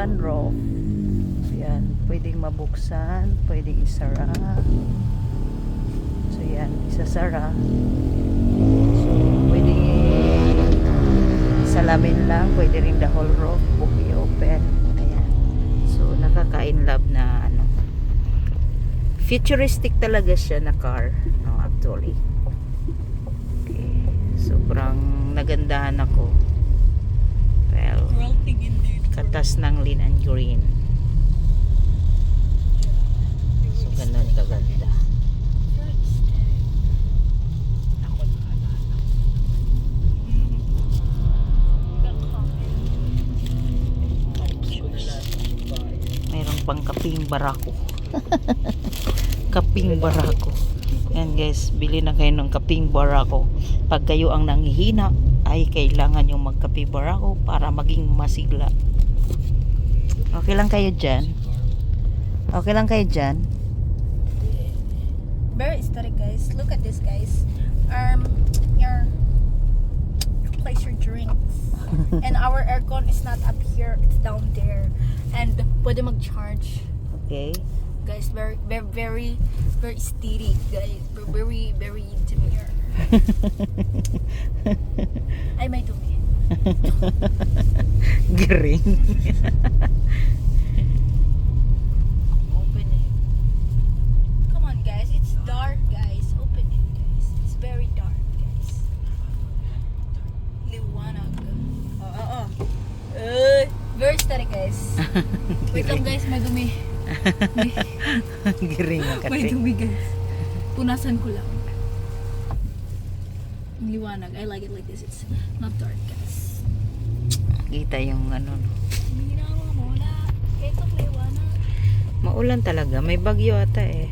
sunroof. Yan, pwedeng mabuksan, pwedeng isara. So yan, isasara. So pwedeng salamin lang, pwede rin the whole roof i-open. Ayan. So nakaka-inlove na ano. Futuristic talaga siya na car, no, actually. Okay. Sobrang nagandahan ako. Well, katas ng Lynn and Green. So ganun kaganda. Mayroon pang kaping barako. Kaping barako. Yan guys, bili na kayo ng kaping barako. Pag kayo ang nanghihina, ay kailangan yung magkape barako para maging masigla. Okay lang kayo dyan? Okay lang kayo dyan? Very aesthetic, guys. Look at this, guys. Your place your drinks. And our aircon is not up here, it's down there. And pwede mag-charge. Okay. Guys, very aesthetic, guys. Very intimate. Ay, may dumi. Green. Open it. Come on, guys. It's dark, guys. Open it, guys. It's very dark, guys. Liwanag. Very aesthetic, guys. Wait lang, guys. May dumi. Green ang May kate. dumi, guys. Punasan ko lang. Liwanag. I like it like this. It's not dark, guys. Kita yung ano. Minawa mo na. Ito, liwanag. Maulan talaga. May bagyo ata eh.